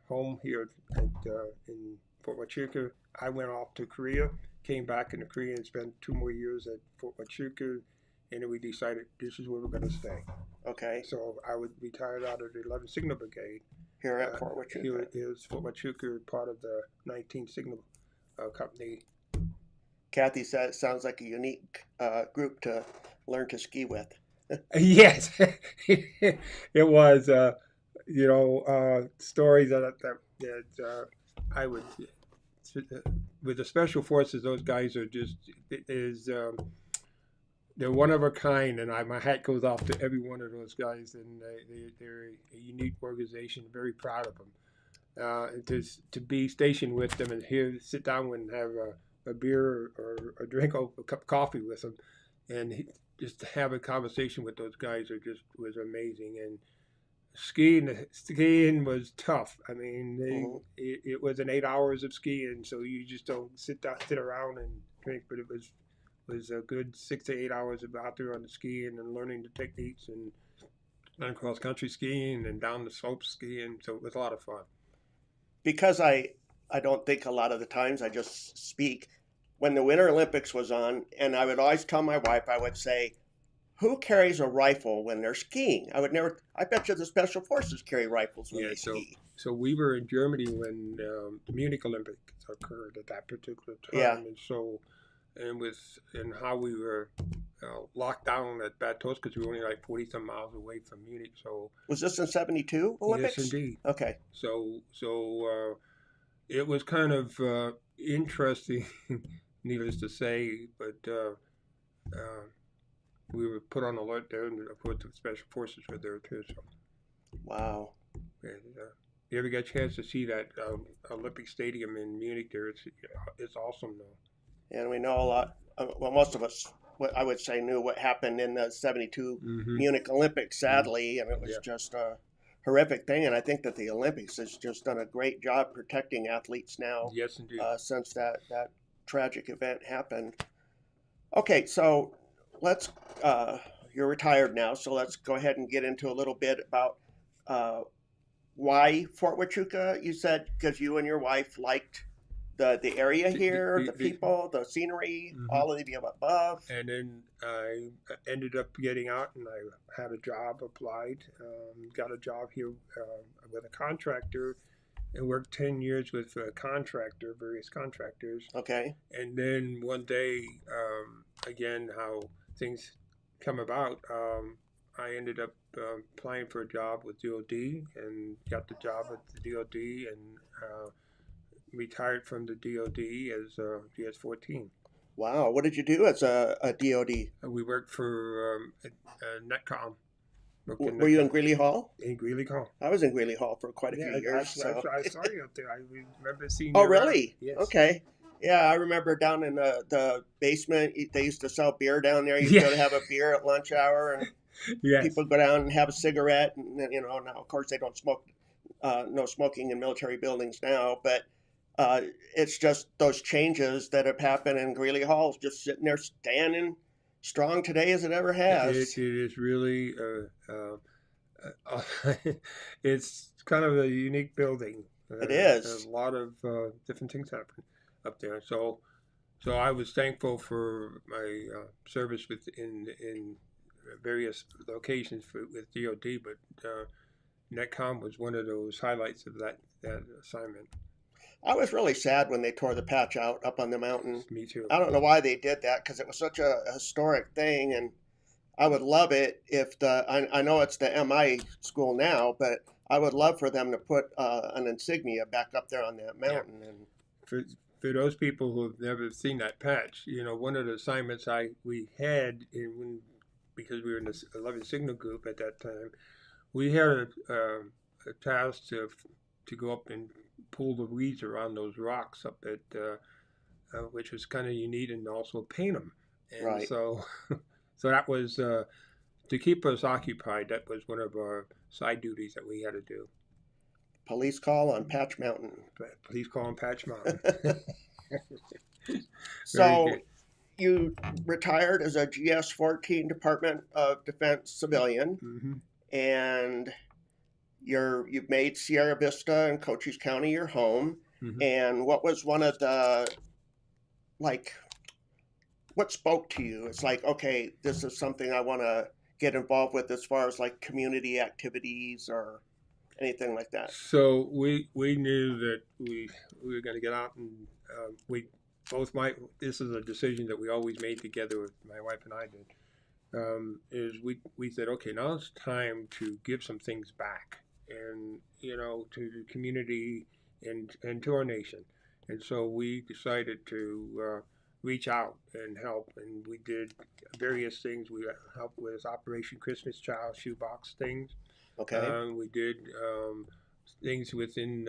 home here in Fort Huachuca. I went off to Korea, came back into Korea and spent 2 more years at Fort Huachuca, and then we decided this is where we're going to stay. Okay. So I was retired out of the 11th Signal Brigade. Here at Fort Huachuca. Here is Fort Huachuca, part of the 19th Signal Company. Kathy said it sounds like a unique group to learn to ski with. Yes, it was. Stories that I would. With the special forces, those guys are just they're one of a kind, and my hat goes off to every one of those guys. And they're a unique organization. Very proud of them. To be stationed with them and sit down and have a beer or a drink or a cup of coffee with them, and just to have a conversation with those guys was amazing. And skiing was tough. I mean, it was an 8 hours of skiing, so you just don't sit around and drink. But it was a good 6 to 8 hours of out there on the skiing and learning the techniques and cross country skiing and down the slopes skiing. So it was a lot of fun. Because I don't think a lot of the times, I just speak. When the Winter Olympics was on, and I would always tell my wife, I would say, who carries a rifle when they're skiing? I bet you the Special Forces carry rifles when they ski. So we were in Germany when the Munich Olympics occurred at that particular time. Yeah. And how we were locked down at Bad Toast because we were only like 40-some miles away from Munich. So was this in '72 Olympics? Yes, indeed. Okay. So it was kind of interesting, needless to say, but we were put on alert there, and of course the Special Forces were there too. So. Wow. And, you ever get a chance to see that Olympic Stadium in Munich there? It's awesome though. And we know a lot. Well, most of us, I would say, knew what happened in the '72 Munich Olympics, sadly, and it was just a horrific thing. And I think that the Olympics has just done a great job protecting athletes now. Yes, indeed. Since that tragic event happened. Okay, so let's. You're retired now, so let's go ahead and get into a little bit about why Fort Huachuca. You said because you and your wife liked the area here, the people, the scenery, all of the above. And then I ended up getting out, and I had a job, applied, got a job here with a contractor, and worked 10 years with various contractors. Okay. And then one day, again, how things come about, I ended up applying for a job with DOD and got the job at the DOD and retired from the DOD as DS-14. Wow. What did you do as a DOD? We worked for Netcom. Were you in Greeley Hall? In Greeley Hall. I was in Greeley Hall for quite a few years. I saw you up there. I remember seeing you. Oh, really? Yes. Okay. Yeah, I remember down in the basement, they used to sell beer down there. You go to have a beer at lunch hour, and people go down and have a cigarette. And now, of course, they don't smoke. No smoking in military buildings now, but it's just those changes that have happened in Greeley Hall, just sitting there standing strong today as it ever has. It is really, it's kind of a unique building. It is. There's a lot of different things happen up there. So I was thankful for my service in various locations with DOD, but Netcom was one of those highlights of that assignment. I was really sad when they tore the patch out up on the mountain. Me too. I don't know why they did that, because it was such a historic thing, and I would love it if I know it's the MI school now, but I would love for them to put an insignia back up there on that mountain. Yeah. And for those people who have never seen that patch, one of the assignments we had because we were in the 11th Signal Group at that time, we had a task to go up and pull the weeds around those rocks up at which was kind of unique, and also paint them. And right. So that was to keep us occupied. That was one of our side duties that we had to do. Police call on Patch Mountain. Police call on Patch Mountain. Very good. So you retired as a GS-14 Department of Defense civilian, Hmm. and you've made Sierra Vista and Cochise County your home. Hmm. And what was one of the, like, what spoke to you? It's like, okay, this is something I want to get involved with as far as like community activities or anything like that. So we knew that we were going to get out, and we both my this is a decision that we always made together with my wife and I did. Is we said, okay, now it's time to give some things back, and to the community and to our nation. And so we decided to reach out and help, and we did various things. We helped with Operation Christmas Child shoebox things. Okay. We did things within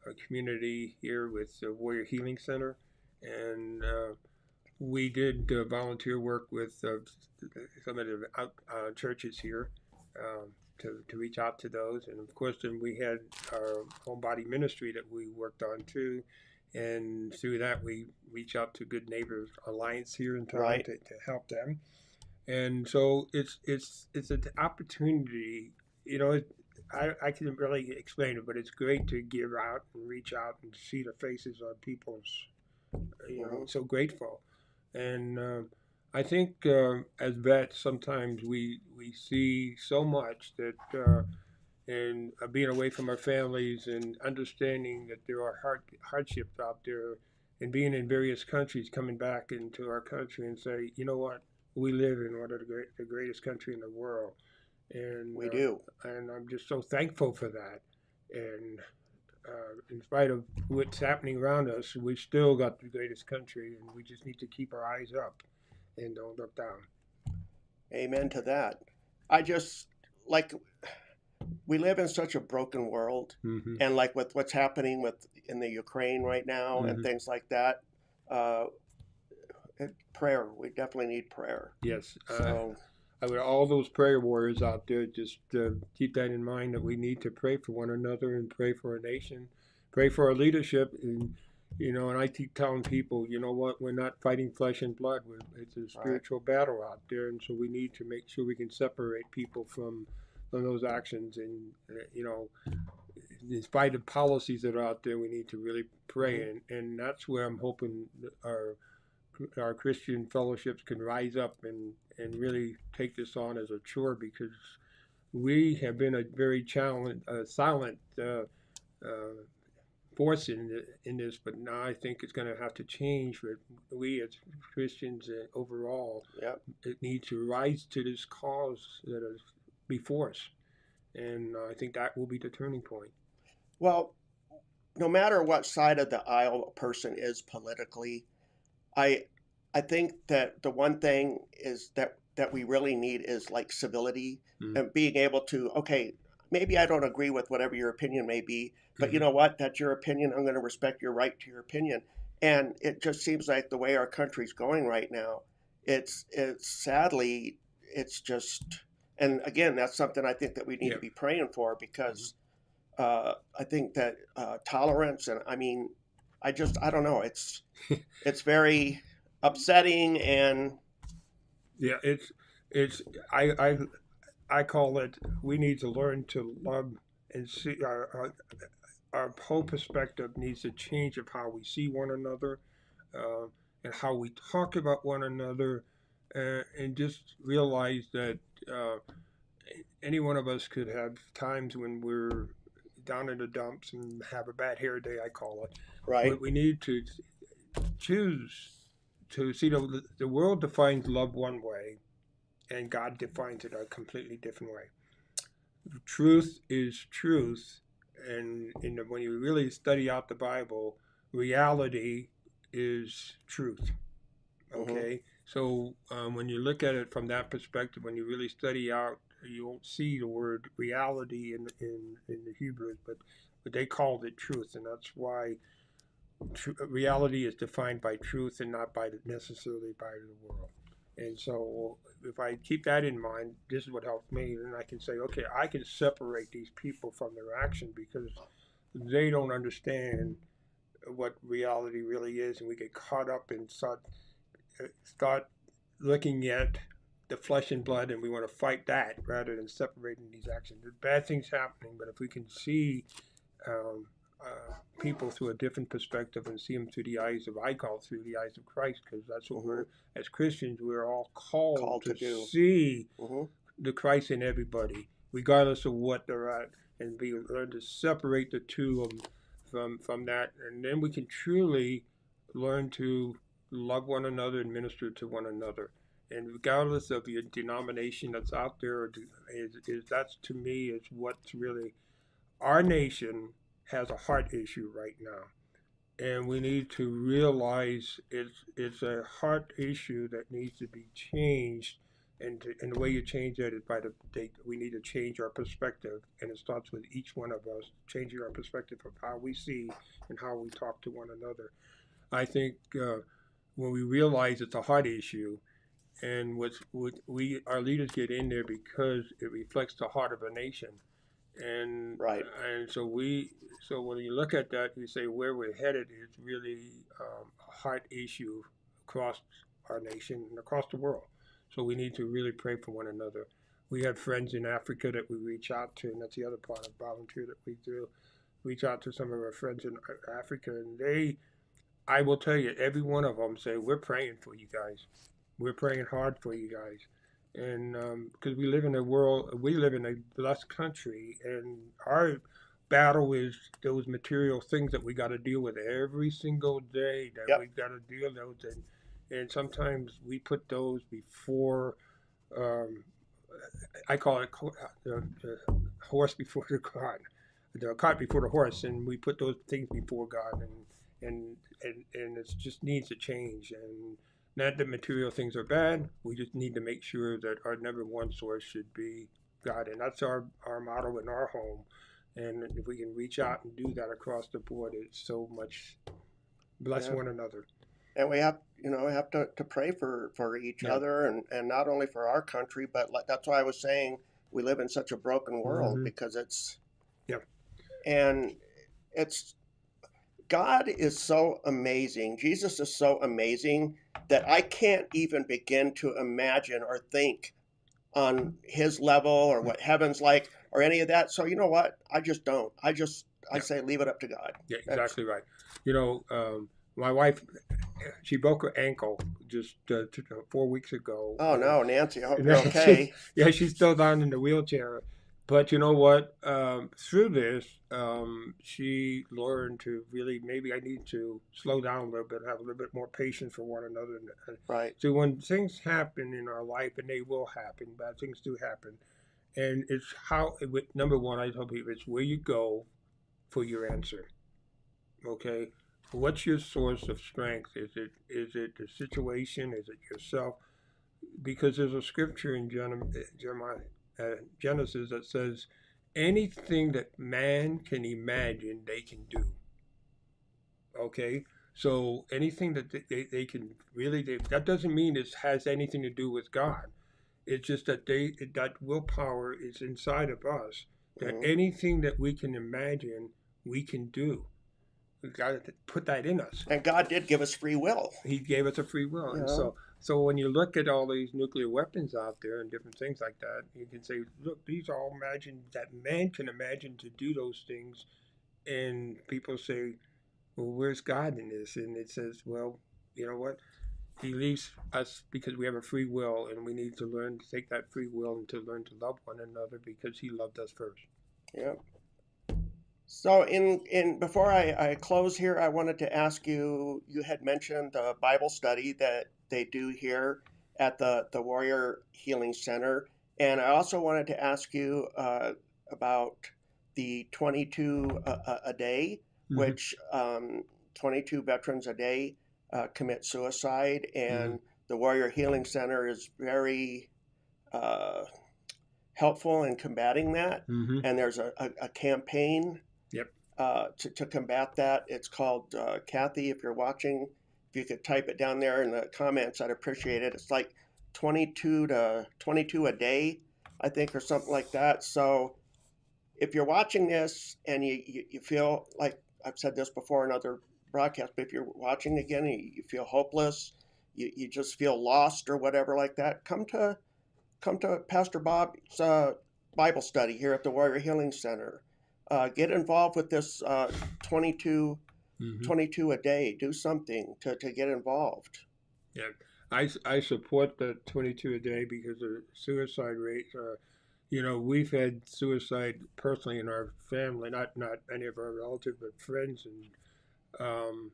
a community here with the Warrior Healing Center, and we did volunteer work with some of the churches here to reach out to those. And of course, then we had our homebody ministry that we worked on too. And through that, we reach out to Good Neighbors Alliance here in town Right. to help them. And so it's an opportunity. I can't really explain it, but it's great to give out and reach out and see the faces of people's, Mhm. so grateful. And I think as vets, sometimes we see so much that, and being away from our families and understanding that there are hardships out there, and being in various countries, coming back into our country and say, you know what, we live in one of the greatest country in the world, and We do. I'm just so thankful for that. And in spite of what's happening around us, we still got the greatest country, and we just need to keep our eyes up and don't look down. Amen to that. I just like, we live in such a broken world, Mm-hmm. and like with what's happening with in the Ukraine right now and Mm-hmm. things like that. Uh, Prayer. We definitely need prayer. Yes. So I would all those prayer warriors out there just keep that in mind, that we need to pray for one another and pray for our nation, pray for our leadership, and and I keep telling people, you know what, we're not fighting flesh and blood. It's a right. spiritual battle out there, and so we need to make sure we can separate people from those actions. And in spite of policies that are out there, we need to really pray, Mm-hmm. and that's where I'm hoping our Christian fellowships can rise up and really take this on as a chore, because we have been a very silent force in this, but now I think it's going to have to change. But we as Christians overall Yep. need to rise to this cause that is before us, and I think that will be the turning point. Well, no matter what side of the aisle a person is politically, I I think that the one thing is that we really need is like civility Mm-hmm. and being able to, okay, maybe I don't agree with whatever your opinion may be, but you Mm-hmm. know what? That's your opinion. I'm going to respect your right to your opinion. And it just seems like the way our country's going right now, it's sadly, it's just, and again, that's something I think that we need Yeah. to be praying for, because I think that tolerance, and I mean, I don't know. It's very upsetting, and Yeah. It's I I I call it, we need to learn to love and see our whole perspective needs to change of how we see one another, uh, and how we talk about one another, and just realize that uh, any one of us could have times when we're down in the dumps and have a bad hair day, I call it. right. We need to choose to see the world defines love one way, and God defines it a completely different way. Truth is truth, and when you really study out the Bible, reality is truth. Hmm. Okay, so when you look at it from that perspective, when you really study out, you won't see the word reality in the Hebrew, but they called it truth, and that's why reality is defined by truth and not by necessarily by the world. And so, if I keep that in mind, this is what helps me. And I can say, okay, I can separate these people from their action because they don't understand what reality really is, and we get caught up and start looking at the flesh and blood, and we want to fight that rather than separating these actions. There's bad things happening, but if we can see um, people through a different perspective and see them through the eyes of, I call through the eyes of Christ, because that's what Mm-hmm. as Christians, we're all called Called to to do. see Mm-hmm. the Christ in everybody, regardless of what they're at, and be learn to separate the two of them from that, and then we can truly learn to love one another and minister to one another. And regardless of your denomination that's out there, is that's to me is what's really our nation has a heart issue right now, and we need to realize it's a heart issue that needs to be changed. And the way you change that is by we need to change our perspective, and it starts with each one of us changing our perspective of how we see and how we talk to one another. I think when we realize it's a heart issue, and what we our leaders get in there because it reflects the heart of a nation, and Right. so when you look at that, you say where we're headed is really a heart issue across our nation and across the world. So we need to really pray for one another. We have friends in Africa that we reach out to, and that's the other part of volunteer that we do. Reach out to some of our friends in Africa, and I will tell you, every one of them say, we're praying for you guys. We're praying hard for you guys. And because we live in a blessed country, and our battle is those material things that we got to deal with every single day, that Yep. we got to deal with. And sometimes we put those before, um, I call it the horse before the cart before the horse, and we put those things before God, and it just needs to change. And not that material things are bad. We just need to make sure that our number one source should be God, and that's our motto in our home. And if we can reach out and do that across the board, it's so much bless Yeah. one another. And we have to pray for each Yeah. other, and not only for our country, but that's why I was saying we live in such a broken world, Mm-hmm. because it's Yep. and it's God is so amazing. Jesus is so amazing that I can't even begin to imagine or think on his level or what heaven's like or any of that. So you know what? I just don't. I Yeah. say leave it up to God. Yeah. That's Exactly right. You know, my wife, she broke her ankle just 4 weeks ago. oh no, Nancy. I hope you're And okay. she's still down in the wheelchair. But you know what? Through this, she learned to really, maybe I need to slow down a little bit, have a little bit more patience for one another. Right. So when things happen in our life, and they will happen, bad things do happen, and it's number one, I tell people, it's where you go for your answer. Okay, what's your source of strength? Is it the situation? Is it yourself? Because there's a scripture in Jeremiah, Genesis that says, anything that man can imagine, they can do. Okay, so anything that they can really, that doesn't mean it has anything to do with God. It's just that that willpower is inside of us. That Mm-hmm. anything that we can imagine, we can do. We got to put that in us. And God did give us free will. He gave us a free will, You and know. so when you look at all these nuclear weapons out there and different things like that, you can say, look, these are all imagined, that man can imagine to do those things, and people say, well, where's God in this? And it says, well, you know what? He leaves us because we have a free will, and we need to learn to take that free will and to learn to love one another because He loved us first. Yeah. So in before I close here, I wanted to ask you. You had mentioned the Bible study that they do here at the Warrior Healing Center, and I also wanted to ask you about the 22 a day, Mm-hmm. which 22 veterans a day commit suicide, Mm-hmm. and the Warrior Healing Center is very uh, helpful in combating that. Mm-hmm. And there's a campaign Yep. to combat that. It's called Kathy. If you're watching, if you could type it down there in the comments, I'd appreciate it. It's like 22 a day, I think, or something like that. So if you're watching this and you feel like I've said this before in other broadcast, but if you're watching again and you feel hopeless, you just feel lost or whatever like that, come to Pastor Bob's Bible study here at the Warrior Healing Center. Get involved with this 22, Mm-hmm. 22 a day. Do something to get involved. Yeah, I support the 22 a day because the suicide rates are, we've had suicide personally in our family, not any of our relatives, but friends, and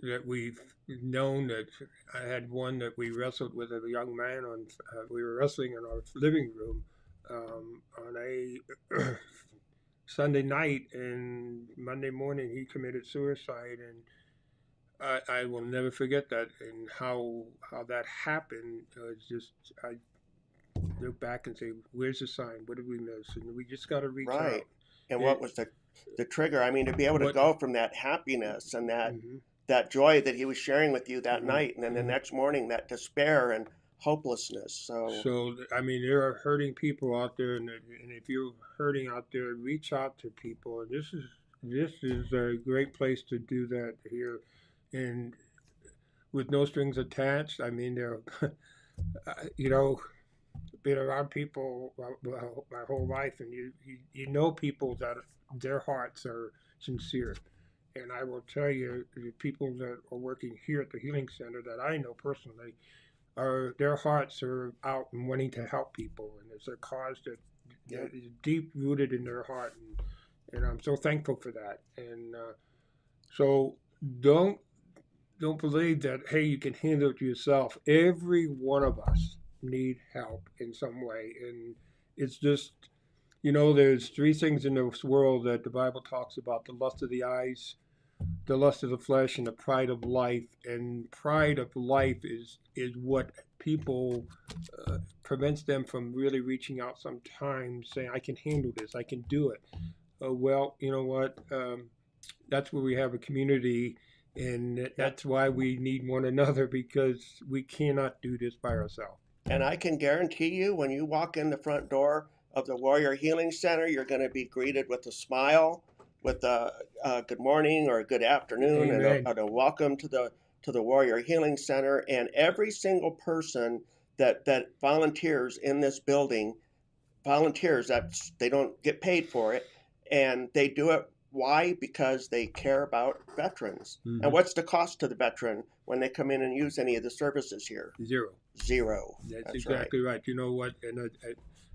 that we've known. That I had one that we wrestled with a young man on. We were wrestling in our living room on a Sunday night, and Monday morning he committed suicide, and I will never forget that, and how that happened. It's just I look back and say, "Where's the sign? What did we miss?" And we just got to reach Right. out. And It, what was the trigger? I mean, to be able to what? go from that happiness and Mm-hmm, that joy that he was sharing with you that mm-hmm, night, and then the mm-hmm. next morning that despair and hopelessness. So So I mean, there are hurting people out there, and if you're hurting out there, reach out to people. And this is a great place to do that here, and with no strings attached. I mean, there, you know, been around people my whole life, and you know people that their hearts are sincere. And I will tell you, the people that are working here at the Healing Center that I know personally, are their hearts are out and wanting to help people, and it's a cause that is deep rooted in their heart, and I'm so thankful for that. And so don't don't believe that, hey, you can handle it yourself. Every one of us need help in some way, and it's just, there's three things in this world that the Bible talks about: the lust of the eyes, the lust of the flesh, and the pride of life. And pride of life is what people prevents them from really reaching out sometimes, saying, I can handle this, I can do it. Well, you know what, that's where we have a community, and that's why we need one another, because we cannot do this by ourselves. and I can guarantee you, when you walk in the front door of the Warrior Healing Center, you're going to be greeted with a smile, with a good morning or a good afternoon, Amen. and a welcome to the Warrior Healing Center. And every single person that volunteers in this building volunteers. That they don't get paid for it, and they do it. Why? Because they care about veterans. Mm-hmm. And what's the cost to the veteran when they come in and use any of the services here? Zero. Zero. That's exactly right. You know what?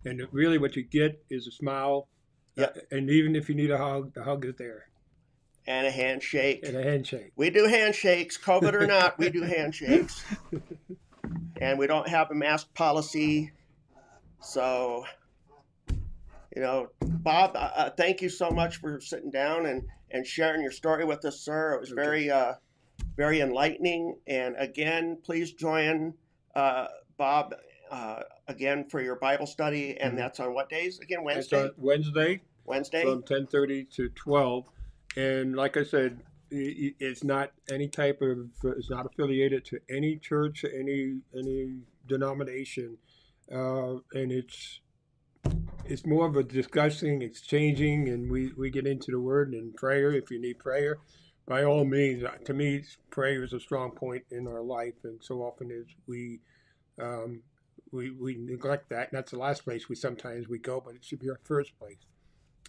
And really, what you get is a smile. Yep. And even if you need a hug, the hug is there. And a handshake. And a handshake. We do handshakes, COVID or not. We do handshakes. And we don't have a mask policy. So, Bob, thank you so much for sitting down and sharing your story with us, sir. It was very enlightening. And again, please join Bob again for your Bible study. And that's on what days again? Wednesday? It's on Wednesday. Wednesday? From 10:30 to 12. And like I said, it's not any type of, it's not affiliated to any church, any denomination. And it's more of a discussing, exchanging, and we get into the word and prayer. If you need prayer, by all means. To me, prayer is a strong point in our life, and so often is we neglect that. And that's the last place we sometimes go, but it should be our first place.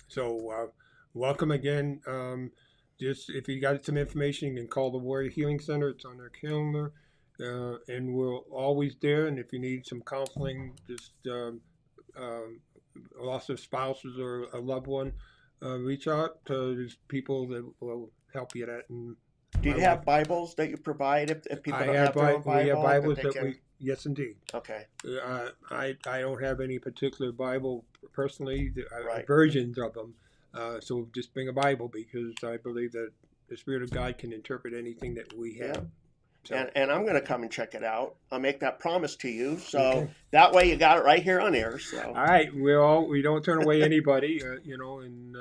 So welcome again. Just if you got some information, you can call the Warrior Healing Center. It's on their calendar, and we're always there. And if you need some counseling, just loss of spouses or a loved one, reach out to these people that will help you that. And do you have Bibles that you provide if people don't have their own Bible? We have Bibles yes, indeed. Okay. I don't have any particular Bible personally. Right. Versions of them. So just bring a Bible, because I believe that the Spirit of God can interpret anything that we have. Yeah. So. And I'm going to come and check it out. I'll make that promise to you. So okay. That way you got it right here on air. So. All right. We don't turn away anybody, and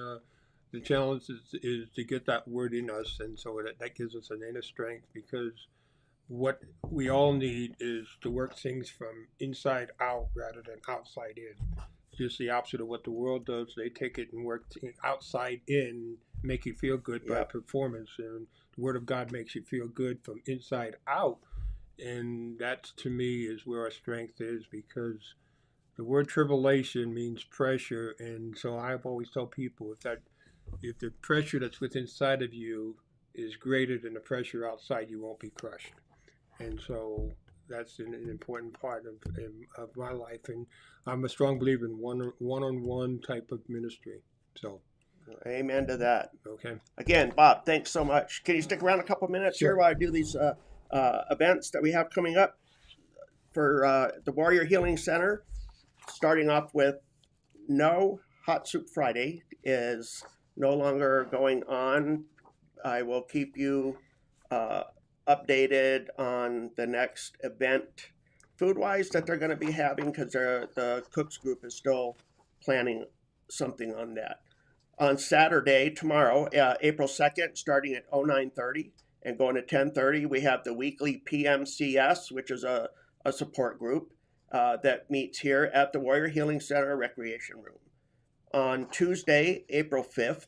the challenge is to get that word in us. And so that gives us an inner strength, because what we all need is to work things from inside out rather than outside in. Just the opposite of what the world does. They take it and work outside in make you feel good by performance, and the Word of God makes you feel good from inside out. And that, to me, is where our strength is, because the word tribulation means pressure, and so I've always told people if the pressure that's within inside of you is greater than the pressure outside, you won't be crushed. And so that's an important part of my life, and I'm a strong believer in one-on-one type of ministry. So, amen to that. okay, Again, Bob, thanks so much. Can you stick around a couple minutes sure. here while I do these events that we have coming up for the Warrior Healing Center? Starting off with no Hot Soup Friday is no longer going on. I will keep you updated on the next event food-wise that they're going to be having, because the Cooks Group is still planning something on that. On Saturday, tomorrow, April 2nd, starting at 09:30 and going to 10:30, we have the weekly Pmcs, which is a support group that meets here at the Warrior Healing Center Recreation Room. On Tuesday, April 5th,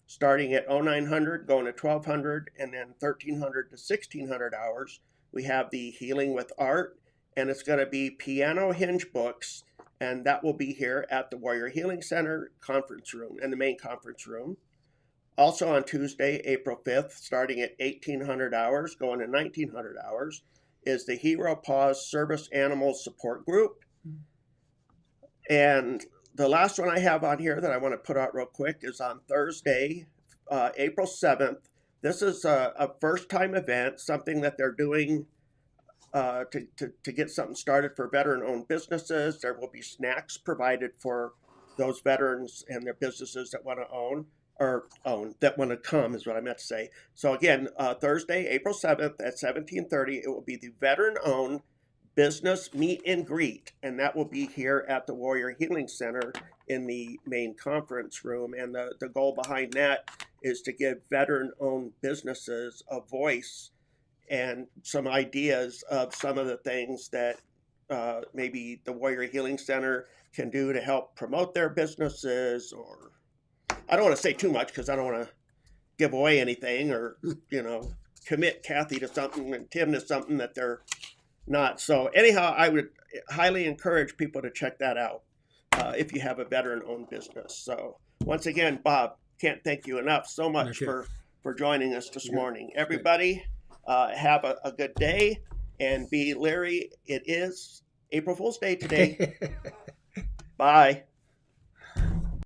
starting at 0900, going to 1200, and then 1300 to 1600 hours, we have the Healing with Art, and it's going to be piano hinge books, and that will be here at the Warrior Healing Center conference room, in the main conference room. Also on Tuesday, April 5th, starting at 1800 hours, going to 1900 hours, is the Hero Paws Service Animals Support Group. And the last one I have on here that I want to put out real quick is on Thursday, April 7th. This is a first-time event, something that they're doing to get something started for veteran-owned businesses. There will be snacks provided for those veterans and their businesses that want to that want to come, is what I meant to say. So again, Thursday, April 7th at 17:30, it will be the veteran-owned business meet and greet, and that will be here at the Warrior Healing Center in the main conference room. And the goal behind that is to give veteran-owned businesses a voice and some ideas of some of the things that maybe the Warrior Healing Center can do to help promote their businesses. Or I don't want to say too much because I don't want to give away anything, or commit Kathy to something and Tim to something that they're not. So anyhow, I would highly encourage people to check that out if you have a veteran-owned business. So once again, Bob, can't thank you enough so much for joining us this morning. Everybody, have a good day, and be leery. It is April Fool's Day today. Bye.